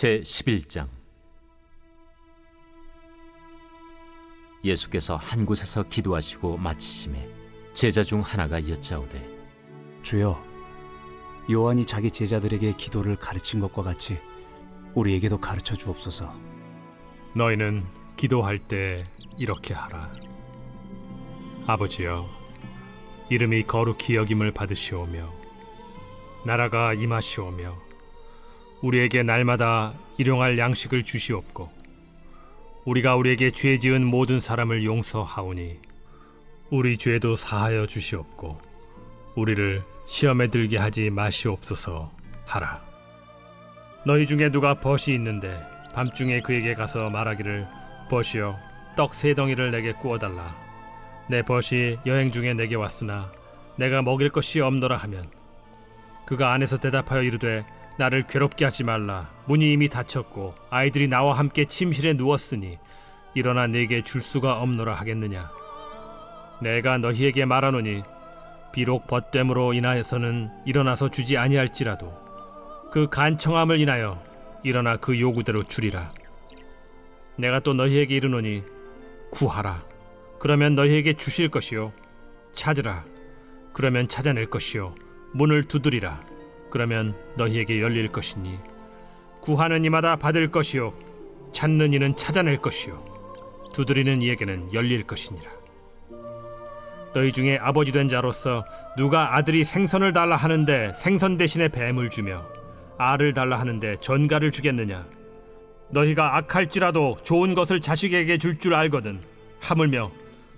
제11장. 예수께서 한 곳에서 기도하시고 마치심에 제자 중 하나가 여짜오되, 주여, 요한이 자기 제자들에게 기도를 가르친 것과 같이 우리에게도 가르쳐 주옵소서. 너희는 기도할 때 이렇게 하라. 아버지여, 이름이 거룩히 여김을 받으시오며 나라가 임하시오며 우리에게 날마다 일용할 양식을 주시옵고 우리가 우리에게 죄 지은 모든 사람을 용서하오니 우리 죄도 사하여 주시옵고 우리를 시험에 들게 하지 마시옵소서 하라. 너희 중에 누가 벗이 있는데 밤중에 그에게 가서 말하기를, 벗이여, 떡 3덩이를 내게 구워달라. 내 벗이 여행 중에 내게 왔으나 내가 먹일 것이 없노라 하면, 그가 안에서 대답하여 이르되, 나를 괴롭게 하지 말라. 문이 이미 닫혔고 아이들이 나와 함께 침실에 누웠으니 일어나 내게 줄 수가 없노라 하겠느냐. 내가 너희에게 말하노니 비록 벗됨으로 인하여서는 일어나서 주지 아니할지라도 그 간청함을 인하여 일어나 그 요구대로 주리라. 내가 또 너희에게 이르노니 구하라, 그러면 너희에게 주실 것이요. 찾으라, 그러면 찾아낼 것이요. 문을 두드리라, 그러면 너희에게 열릴 것이니 구하는 이마다 받을 것이요, 찾는 이는 찾아낼 것이요, 두드리는 이에게는 열릴 것이니라. 너희 중에 아버지 된 자로서 누가 아들이 생선을 달라 하는데 생선 대신에 뱀을 주며 알을 달라 하는데 전갈을 주겠느냐. 너희가 악할지라도 좋은 것을 자식에게 줄 줄 알거든 하물며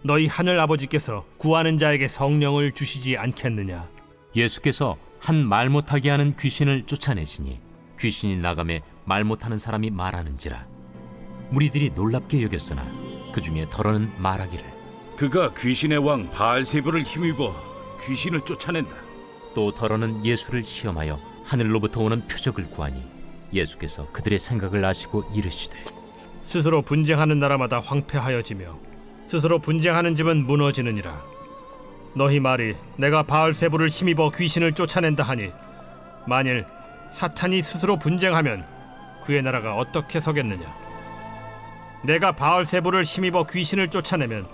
너희 하늘 아버지께서 구하는 자에게 성령을 주시지 않겠느냐. 예수께서 한 말 못하게 하는 귀신을 쫓아내시니 귀신이 나가매 말 못하는 사람이 말하는지라. 무리들이 놀랍게 여겼으나 그 중에 더러는 말하기를, 그가 귀신의 왕 바알세불을 힘입어 귀신을 쫓아낸다. 또 더러는 예수를 시험하여 하늘로부터 오는 표적을 구하니 예수께서 그들의 생각을 아시고 이르시되, 스스로 분쟁하는 나라마다 황폐하여지며 스스로 분쟁하는 집은 무너지느니라. 너희 말이 내가 바알세불을 힘입어 귀신을 쫓아낸다 하니 만일 사탄이 스스로 분쟁하면 그의 나라가 어떻게 서겠느냐. 내가 바알세불을 힘입어 귀신을 쫓아내면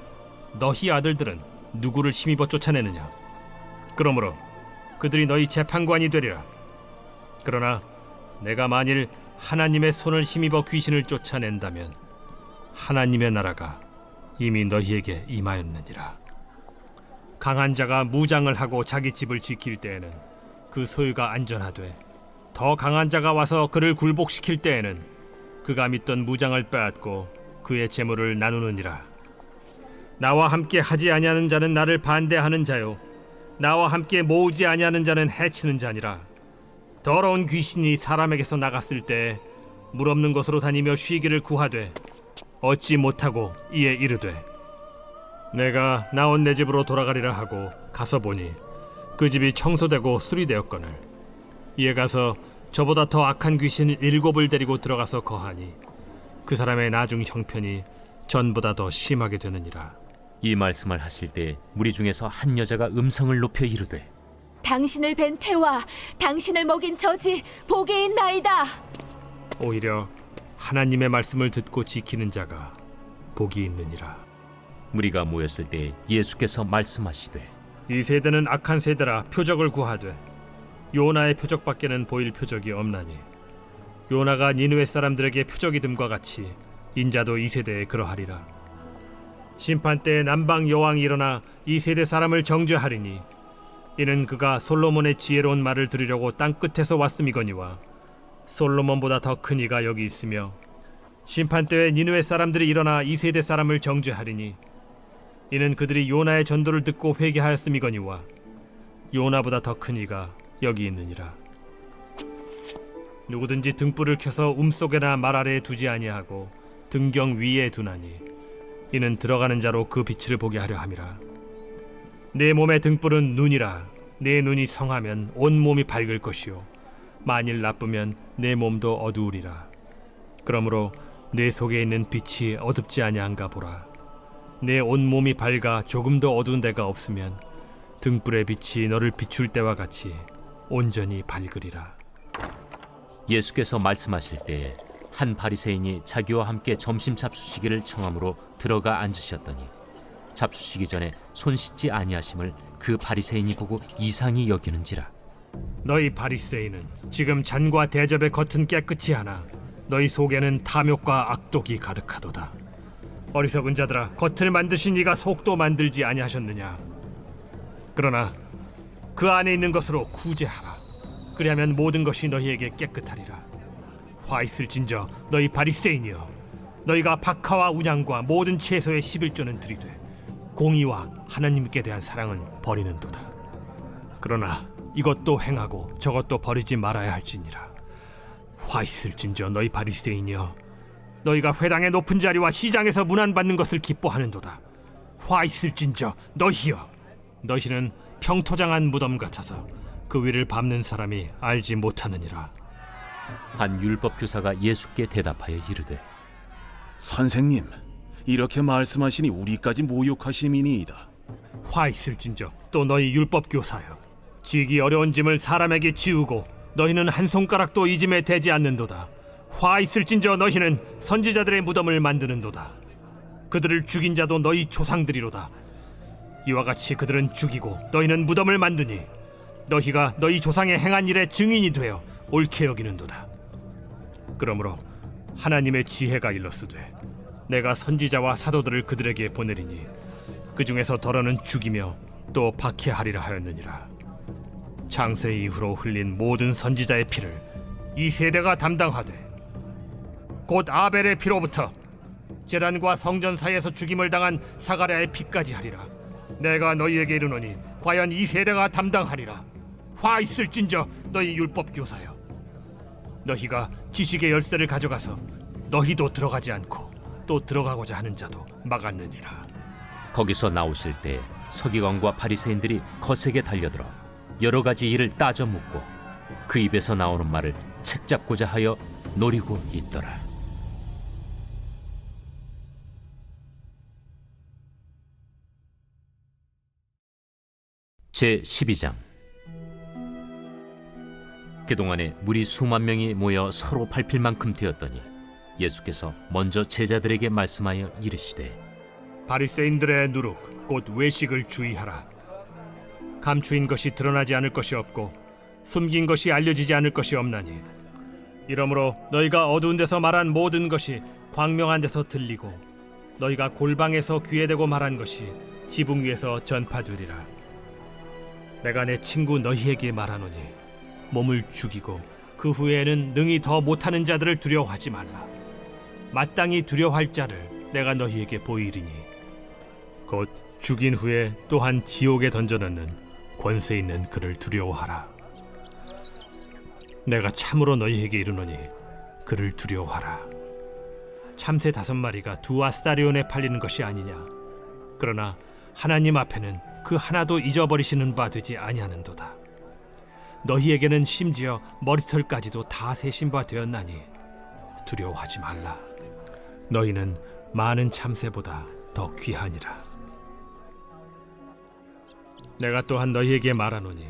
너희 아들들은 누구를 힘입어 쫓아내느냐. 그러므로 그들이 너희 재판관이 되리라. 그러나 내가 만일 하나님의 손을 힘입어 귀신을 쫓아낸다면 하나님의 나라가 이미 너희에게 임하였느니라. 강한 자가 무장을 하고 자기 집을 지킬 때에는 그 소유가 안전하되, 더 강한 자가 와서 그를 굴복시킬 때에는 그가 믿던 무장을 빼앗고 그의 재물을 나누느니라. 나와 함께 하지 아니하는 자는 나를 반대하는 자요, 나와 함께 모으지 아니하는 자는 해치는 자니라. 더러운 귀신이 사람에게서 나갔을 때 물 없는 곳으로 다니며 쉬기를 구하되 얻지 못하고 이에 이르되, 내가 나온 내 집으로 돌아가리라 하고 가서 보니 그 집이 청소되고 수리되었거늘 이에 가서 저보다 더 악한 귀신 7을 데리고 들어가서 거하니 그 사람의 나중 형편이 전보다 더 심하게 되느니라. 이 말씀을 하실 때 무리 중에서 한 여자가 음성을 높여 이르되, 당신을 뵌 태와 당신을 먹인 저지 복이 있나이다. 오히려 하나님의 말씀을 듣고 지키는 자가 복이 있느니라. 무리가 모였을 때 예수께서 말씀하시되, 이 세대는 악한 세대라 표적을 구하되 요나의 표적밖에는 보일 표적이 없나니 요나가 니느웨 사람들에게 표적이 됨과 같이 인자도 이 세대에 그러하리라. 심판 때에 남방 여왕이 일어나 이 세대 사람을 정죄하리니 이는 그가 솔로몬의 지혜로운 말을 들으려고 땅 끝에서 왔음이거니와 솔로몬보다 더 큰 이가 여기 있으며, 심판 때에 니느웨 사람들이 일어나 이 세대 사람을 정죄하리니 이는 그들이 요나의 전도를 듣고 회개하였음이거니와 요나보다 더 큰 이가 여기 있느니라. 누구든지 등불을 켜서 움속에나 말 아래에 두지 아니하고 등경 위에 두나니 이는 들어가는 자로 그 빛을 보게 하려 함이라. 내 몸의 등불은 눈이라. 내 눈이 성하면 온 몸이 밝을 것이요 만일 나쁘면 내 몸도 어두우리라. 그러므로 내 속에 있는 빛이 어둡지 아니한가 보라. 내 온 몸이 밝아 조금도 어두운 데가 없으면 등불의 빛이 너를 비출 때와 같이 온전히 밝으리라. 예수께서 말씀하실 때에 한 바리새인이 자기와 함께 점심 잡수시기를 청함으로 들어가 앉으셨더니 잡수시기 전에 손 씻지 아니하심을 그 바리새인이 보고 이상히 여기는지라. 너희 바리새인은 지금 잔과 대접의 겉은 깨끗이 하나 너희 속에는 탐욕과 악독이 가득하도다. 어리석은 자들아, 겉을 만드신 이가 속도 만들지 아니하셨느냐? 그러나 그 안에 있는 것으로 구제하라. 그리하면 모든 것이 너희에게 깨끗하리라. 화 있을진저 너희 바리새인이여, 너희가 박하와 운양과 모든 채소의 11조는 드리되 공의와 하나님께 대한 사랑은 버리는도다. 그러나 이것도 행하고 저것도 버리지 말아야 할지니라. 화 있을진저 너희 바리새인이여, 너희가 회당의 높은 자리와 시장에서 문안받는 것을 기뻐하는도다. 화 있을진저 너희여, 너희는 평토장한 무덤 같아서 그 위를 밟는 사람이 알지 못하느니라. 한 율법 교사가 예수께 대답하여 이르되 선생님, 이렇게 말씀하시니 우리까지 모욕하심이니이다. 화 있을진저 또 너희 율법 교사여, 지기 어려운 짐을 사람에게 지우고 너희는 한 손가락도 이 짐에 대지 않는도다. 화 있을진저 너희는 선지자들의 무덤을 만드는도다. 그들을 죽인 자도 너희 조상들이로다. 이와 같이 그들은 죽이고 너희는 무덤을 만드니 너희가 너희 조상의 행한 일의 증인이 되어 옳게 여기는도다. 그러므로 하나님의 지혜가 일렀으되 내가 선지자와 사도들을 그들에게 보내리니 그 중에서 더러는 죽이며 또 박해하리라 하였느니라. 창세 이후로 흘린 모든 선지자의 피를 이 세대가 담당하되 곧 아벨의 피로부터 제단과 성전 사이에서 죽임을 당한 사가랴의 피까지 하리라. 내가 너희에게 이르노니 과연 이 세대가 담당하리라. 화 있을진저 너희 율법 교사여, 너희가 지식의 열쇠를 가져가서 너희도 들어가지 않고 또 들어가고자 하는 자도 막았느니라. 거기서 나오실 때 서기관과 바리새인들이 거세게 달려들어 여러 가지 일을 따져 묻고 그 입에서 나오는 말을 책잡고자 하여 노리고 있더라. 제 12장. 그동안에 무리 수만 명이 모여 서로 밟힐 만큼 되었더니 예수께서 먼저 제자들에게 말씀하여 이르시되 바리새인들의 누룩 곧 외식을 주의하라. 감추인 것이 드러나지 않을 것이 없고 숨긴 것이 알려지지 않을 것이 없나니 이러므로 너희가 어두운 데서 말한 모든 것이 광명한 데서 들리고 너희가 골방에서 귀에 대고 말한 것이 지붕 위에서 전파되리라. 내가 내 친구 너희에게 말하노니 몸을 죽이고 그 후에는 능히 더 못하는 자들을 두려워하지 말라. 마땅히 두려워할 자를 내가 너희에게 보이리니 곧 죽인 후에 또한 지옥에 던져넣는 권세 있는 그를 두려워하라. 내가 참으로 너희에게 이르노니 그를 두려워하라. 참새 5마리가 2아스타리온에 팔리는 것이 아니냐? 그러나 하나님 앞에는 그 하나도 잊어버리시는 바 되지 아니하는도다. 너희에게는 심지어 머리털까지도 다 세신 바 되었나니 두려워하지 말라. 너희는 많은 참새보다 더 귀하니라. 내가 또한 너희에게 말하노니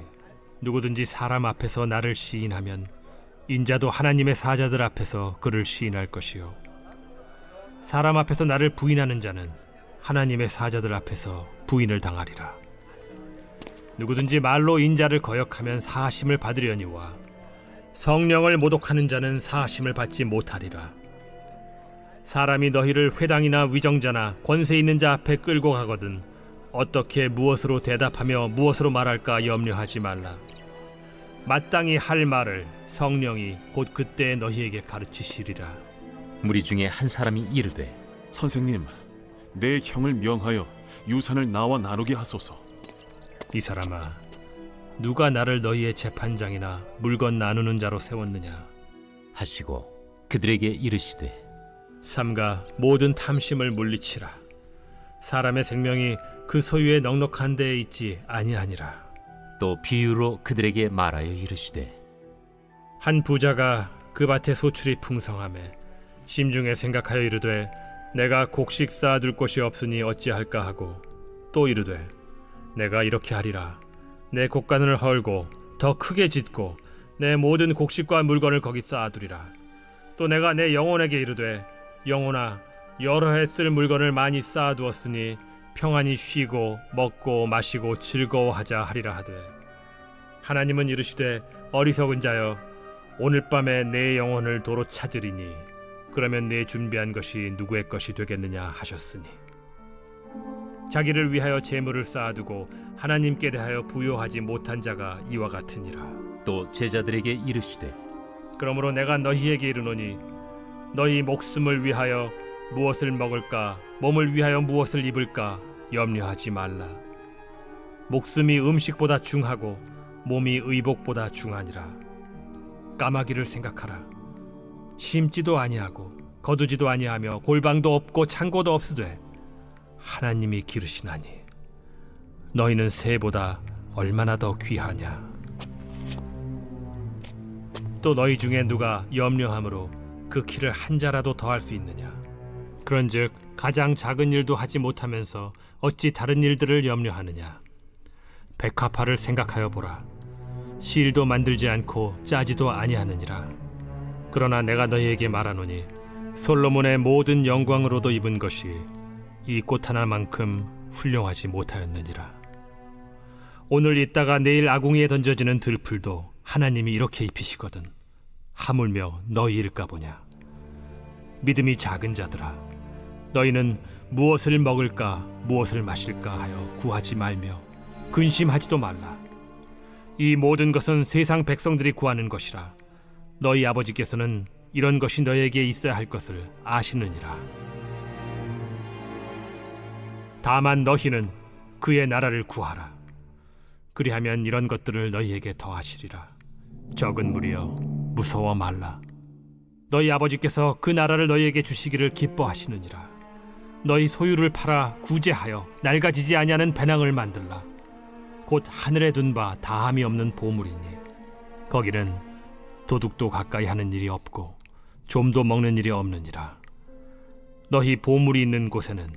누구든지 사람 앞에서 나를 시인하면 인자도 하나님의 사자들 앞에서 그를 시인할 것이요, 사람 앞에서 나를 부인하는 자는 하나님의 사자들 앞에서 부인을 당하리라. 누구든지 말로 인자를 거역하면 사하심을 받으려니와 성령을 모독하는 자는 사하심을 받지 못하리라. 사람이 너희를 회당이나 위정자나 권세 있는 자 앞에 끌고 가거든 어떻게 무엇으로 대답하며 무엇으로 말할까 염려하지 말라. 마땅히 할 말을 성령이 곧 그때 너희에게 가르치시리라. 무리 중에 한 사람이 이르되 선생님, 내 형을 명하여 유산을 나와 나누게 하소서. 이 사람아, 누가 나를 너희의 재판장이나 물건 나누는 자로 세웠느냐? 하시고 그들에게 이르시되 삼가 모든 탐심을 물리치라. 사람의 생명이 그 소유의 넉넉한 데에 있지 아니하니라. 또 비유로 그들에게 말하여 이르시되 한 부자가 그 밭에 소출이 풍성하매 심중에 생각하여 이르되 내가 곡식 쌓아둘 곳이 없으니 어찌할까 하고 또 이르되 내가 이렇게 하리라. 내 곡간을 헐고 더 크게 짓고 내 모든 곡식과 물건을 거기 쌓아두리라. 또 내가 내 영혼에게 이르되 영혼아 여러 해 쓸 물건을 많이 쌓아두었으니 평안히 쉬고 먹고 마시고 즐거워하자 하리라 하되 하나님은 이르시되 어리석은 자여 오늘 밤에 내 영혼을 도로 찾으리니 그러면 내 준비한 것이 누구의 것이 되겠느냐 하셨으니 자기를 위하여 재물을 쌓아두고 하나님께 대하여 부요하지 못한 자가 이와 같으니라. 또 제자들에게 이르시되 그러므로 내가 너희에게 이르노니 너희 목숨을 위하여 무엇을 먹을까 몸을 위하여 무엇을 입을까 염려하지 말라. 목숨이 음식보다 중하고 몸이 의복보다 중하니라. 까마귀를 생각하라. 심지도 아니하고 거두지도 아니하며 골방도 없고 창고도 없으되 하나님이 기르시나니 너희는 새보다 얼마나 더 귀하냐. 또 너희 중에 누가 염려함으로 그 키를 한 자라도 더할 수 있느냐. 그런즉 가장 작은 일도 하지 못하면서 어찌 다른 일들을 염려하느냐. 백합화를 생각하여 보라. 실도 만들지 않고 짜지도 아니하느니라. 그러나 내가 너희에게 말하노니 솔로몬의 모든 영광으로도 입은 것이 이 꽃 하나만큼 훌륭하지 못하였느니라. 오늘 있다가 내일 아궁이에 던져지는 들풀도 하나님이 이렇게 입히시거든 하물며 너희일까 보냐. 믿음이 작은 자들아 너희는 무엇을 먹을까 무엇을 마실까 하여 구하지 말며 근심하지도 말라. 이 모든 것은 세상 백성들이 구하는 것이라 너희 아버지께서는 이런 것이 너희에게 있어야 할 것을 아시느니라. 다만 너희는 그의 나라를 구하라. 그리하면 이런 것들을 너희에게 더하시리라. 적은 무리여 무서워 말라. 너희 아버지께서 그 나라를 너희에게 주시기를 기뻐하시느니라. 너희 소유를 팔아 구제하여 낡아지지 아니하는 배낭을 만들라. 곧 하늘에 둔 바 다함이 없는 보물이니 거기는 도둑도 가까이 하는 일이 없고 좀도 먹는 일이 없느니라. 너희 보물이 있는 곳에는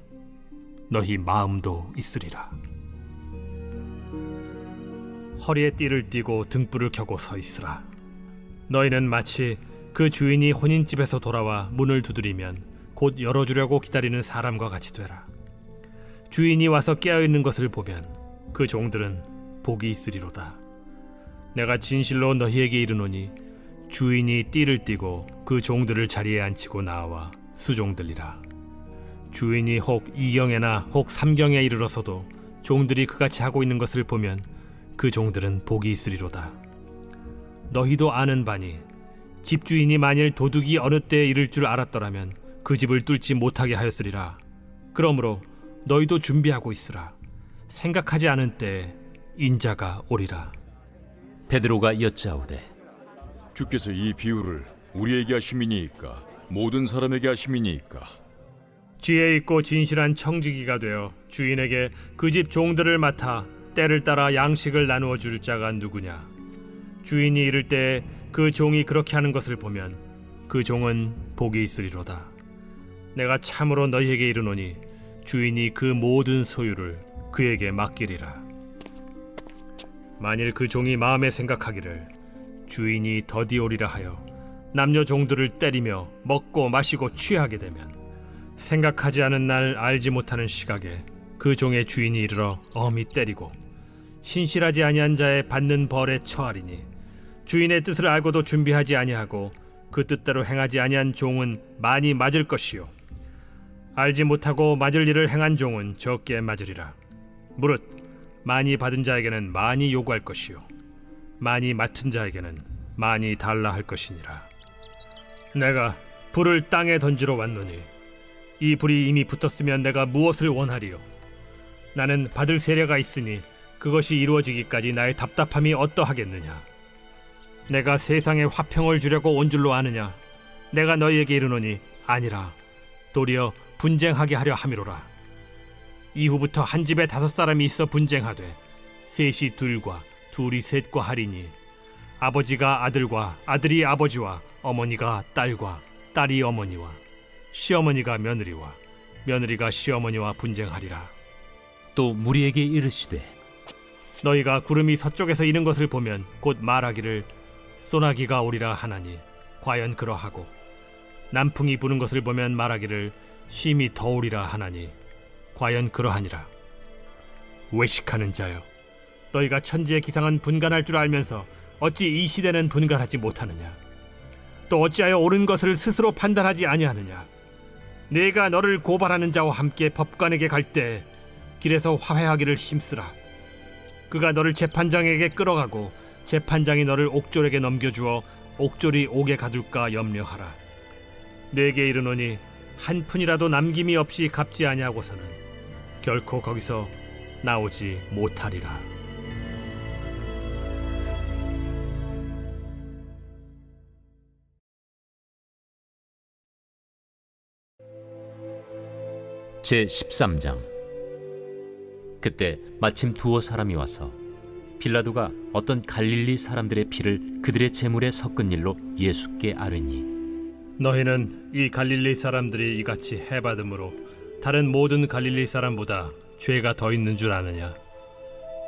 너희 마음도 있으리라. 허리에 띠를 띠고 등불을 켜고 서 있으라. 너희는 마치 그 주인이 혼인집에서 돌아와 문을 두드리면 곧 열어주려고 기다리는 사람과 같이 되라. 주인이 와서 깨어있는 것을 보면 그 종들은 복이 있으리로다. 내가 진실로 너희에게 이르노니 주인이 띠를 띠고 그 종들을 자리에 앉히고 나와 수종들리라. 주인이 혹 이경에나 혹 삼경에 이르러서도 종들이 그같이 하고 있는 것을 보면 그 종들은 복이 있으리로다. 너희도 아는 바니 집주인이 만일 도둑이 어느 때에 이를 줄 알았더라면 그 집을 뚫지 못하게 하였으리라. 그러므로 너희도 준비하고 있으라. 생각하지 않은 때에 인자가 오리라. 베드로가 여짜오되 주께서 이 비유를 우리에게 하심이니이까 모든 사람에게 하심이니이까. 지혜 있고 진실한 청지기가 되어 주인에게 그 집 종들을 맡아 때를 따라 양식을 나누어 줄 자가 누구냐. 주인이 이를 때 그 종이 그렇게 하는 것을 보면 그 종은 복이 있으리로다. 내가 참으로 너희에게 이르노니 주인이 그 모든 소유를 그에게 맡기리라. 만일 그 종이 마음에 생각하기를 주인이 더디 오리라 하여 남녀 종들을 때리며 먹고 마시고 취하게 되면 생각하지 않은 날 알지 못하는 시각에 그 종의 주인이 이르러 엄히 때리고 신실하지 아니한 자의 받는 벌에 처하리니 주인의 뜻을 알고도 준비하지 아니하고 그 뜻대로 행하지 아니한 종은 많이 맞을 것이요 알지 못하고 맞을 일을 행한 종은 적게 맞으리라. 무릇 많이 받은 자에게는 많이 요구할 것이요 많이 맡은 자에게는 많이 달라 할 것이니라. 내가 불을 땅에 던지러 왔노니 이 불이 이미 붙었으면 내가 무엇을 원하리요. 나는 받을 세례가 있으니 그것이 이루어지기까지 나의 답답함이 어떠하겠느냐. 내가 세상에 화평을 주려고 온 줄로 아느냐. 내가 너희에게 이르노니 아니라 도리어 분쟁하게 하려 함이로라. 이후부터 한 집에 5사람이 있어 분쟁하되 셋이 둘과 둘이 셋과 하리니 아버지가 아들과 아들이 아버지와 어머니가 딸과 딸이 어머니와 시어머니가 며느리와 며느리가 시어머니와 분쟁하리라. 또 무리에게 이르시되 너희가 구름이 서쪽에서 이는 것을 보면 곧 말하기를 소나기가 오리라 하나니 과연 그러하고 남풍이 부는 것을 보면 말하기를 심히 더우리라 하나니 과연 그러하니라. 외식하는 자여, 너희가 천지의 기상은 분간할 줄 알면서 어찌 이 시대는 분간하지 못하느냐? 또 어찌하여 옳은 것을 스스로 판단하지 아니하느냐? 내가 너를 고발하는 자와 함께 법관에게 갈 때 길에서 화해하기를 힘쓰라. 그가 너를 재판장에게 끌어가고 재판장이 너를 옥졸에게 넘겨주어 옥졸이 옥에 가둘까 염려하라. 내게 이르노니 한 푼이라도 남김이 없이 갚지 아니하고서는 결코 거기서 나오지 못하리라. 제 13장. 그때 마침 두어 사람이 와서 빌라도가 어떤 갈릴리 사람들의 피를 그들의 제물에 섞은 일로 예수께 아뢰니, 너희는 이 갈릴리 사람들이 이같이 해받음으로 다른 모든 갈릴리 사람보다 죄가 더 있는 줄 아느냐?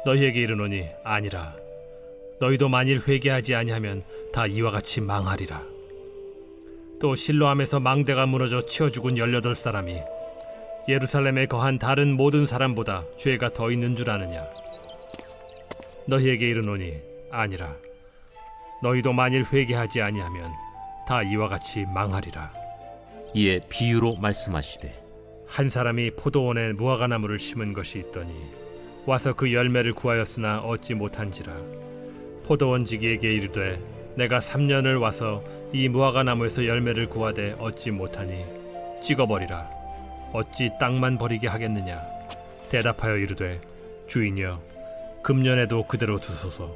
너희에게 이르노니 아니라. 너희도 만일 회개하지 아니하면 다 이와 같이 망하리라. 또 실로암에서 망대가 무너져 치어 죽은 18사람이 예루살렘에 거한 다른 모든 사람보다 죄가 더 있는 줄 아느냐? 너희에게 이르노니 아니라. 너희도 만일 회개하지 아니하면 다 이와 같이 망하리라. 이에 비유로 말씀하시되, 한 사람이 포도원에 무화과나무를 심은 것이 있더니 와서 그 열매를 구하였으나 얻지 못한지라. 포도원지기에게 이르되 내가 3년을 와서 이 무화과나무에서 열매를 구하되 얻지 못하니 찍어버리라. 어찌 땅만 버리게 하겠느냐? 대답하여 이르되 주인이여, 금년에도 그대로 두소서.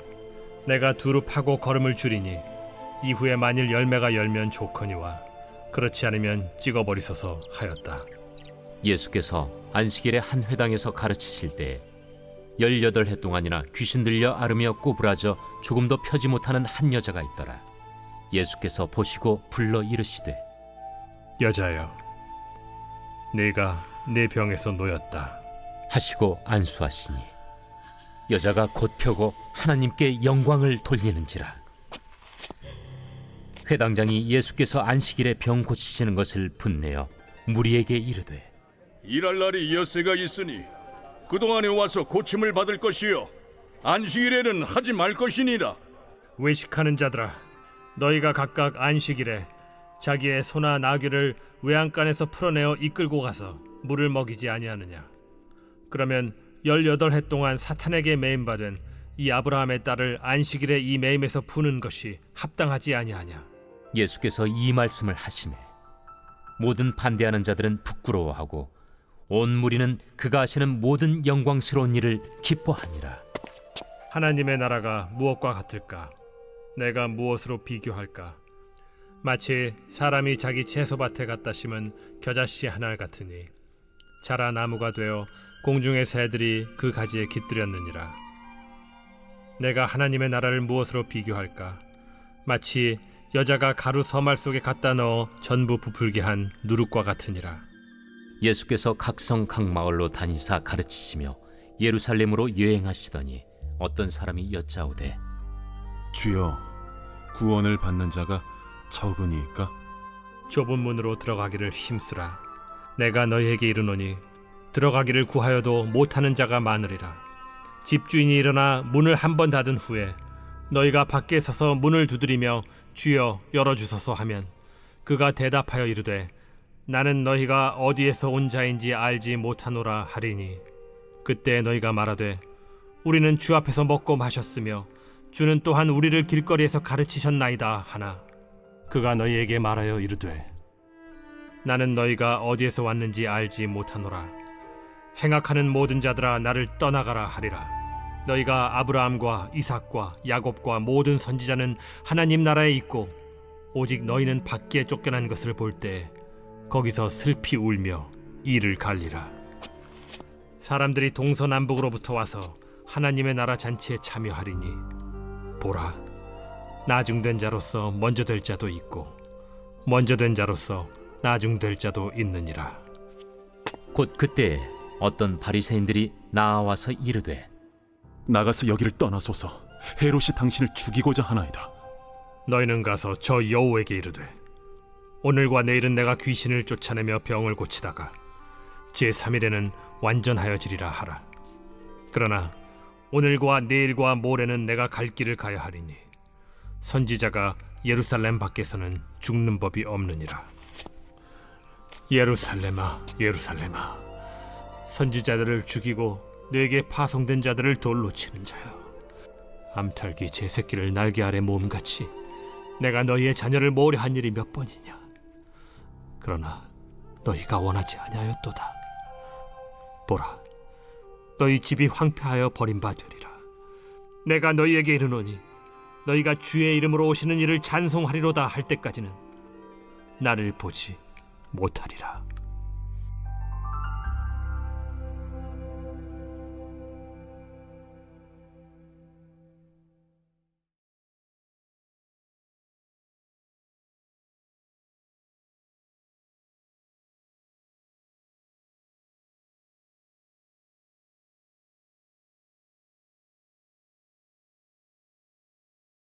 내가 두루 파고 거름을 줄이니 이후에 만일 열매가 열면 좋거니와 그렇지 않으면 찍어버리소서 하였다. 예수께서 안식일에 한 회당에서 가르치실 때 18해 동안이나 귀신 들려 앓으며 꼬부라져 조금도 펴지 못하는 한 여자가 있더라. 예수께서 보시고 불러 이르시되, 여자여, 네가 내 병에서 놓였다 하시고 안수하시니 여자가 곧 펴고 하나님께 영광을 돌리는지라. 회당장이 예수께서 안식일에 병 고치시는 것을 분내어 무리에게 이르되, 일할 날이 엿새가 있으니 그동안에 와서 고침을 받을 것이요 안식일에는 하지 말 것이니라. 외식하는 자들아, 너희가 각각 안식일에 자기의 소나 나귀를 외양간에서 풀어내어 이끌고 가서 물을 먹이지 아니하느냐? 그러면 18해 동안 사탄에게 매임받은 이 아브라함의 딸을 안식일에 이 매임에서 푸는 것이 합당하지 아니하냐? 예수께서 이 말씀을 하시매 모든 반대하는 자들은 부끄러워하고 온 무리는 그가 하시는 모든 영광스러운 일을 기뻐하니라. 하나님의 나라가 무엇과 같을까? 내가 무엇으로 비교할까? 마치 사람이 자기 채소밭에 갖다 심은 겨자씨 하나 같으니 자라 나무가 되어 공중의 새들이 그 가지에 깃들였느니라. 내가 하나님의 나라를 무엇으로 비교할까? 마치 여자가 가루 서말 속에 갖다 넣어 전부 부풀게 한 누룩과 같으니라. 예수께서 각성 각 마을로 다니사 가르치시며 예루살렘으로 여행하시더니 어떤 사람이 여짜오되, 주여, 구원을 받는 자가 적으니까? 좁은 문으로 들어가기를 힘쓰라. 내가 너희에게 이르노니 들어가기를 구하여도 못하는 자가 많으리라. 집주인이 일어나 문을 한 번 닫은 후에 너희가 밖에 서서 문을 두드리며 주여 열어주소서 하면 그가 대답하여 이르되 나는 너희가 어디에서 온 자인지 알지 못하노라 하리니 그때 너희가 말하되 우리는 주 앞에서 먹고 마셨으며 주는 또한 우리를 길거리에서 가르치셨나이다 하나 그가 너희에게 말하여 이르되 나는 너희가 어디에서 왔는지 알지 못하노라. 행악하는 모든 자들아 나를 떠나가라 하리라. 너희가 아브라함과 이삭과 야곱과 모든 선지자는 하나님 나라에 있고 오직 너희는 밖에 쫓겨난 것을 볼 때 거기서 슬피 울며 이를 갈리라. 사람들이 동서남북으로부터 와서 하나님의 나라 잔치에 참여하리니 보라, 나중된 자로서 먼저 될 자도 있고 먼저 된 자로서 나중될 자도 있느니라. 곧 그때에 어떤 바리새인들이 나와서 이르되, 나가서 여기를 떠나소서. 헤롯이 당신을 죽이고자 하나이다. 너희는 가서 저 여호에게 이르되 오늘과 내일은 내가 귀신을 쫓아내며 병을 고치다가 제3일에는 완전하여지리라 하라. 그러나 오늘과 내일과 모레는 내가 갈 길을 가야 하리니 선지자가 예루살렘 밖에서는 죽는 법이 없느니라. 예루살렘아, 예루살렘아, 선지자들을 죽이고 내게 파송된 자들을 돌로 치는 자여, 암탉이 제 새끼를 날개 아래 모음같이 내가 너희의 자녀를 모려한 일이 몇 번이냐. 그러나 너희가 원하지 아니하였도다. 보라, 너희 집이 황폐하여 버림받으리라. 내가 너희에게 이르노니 너희가 주의 이름으로 오시는 이를 찬송하리로다 할 때까지는 나를 보지 못하리라.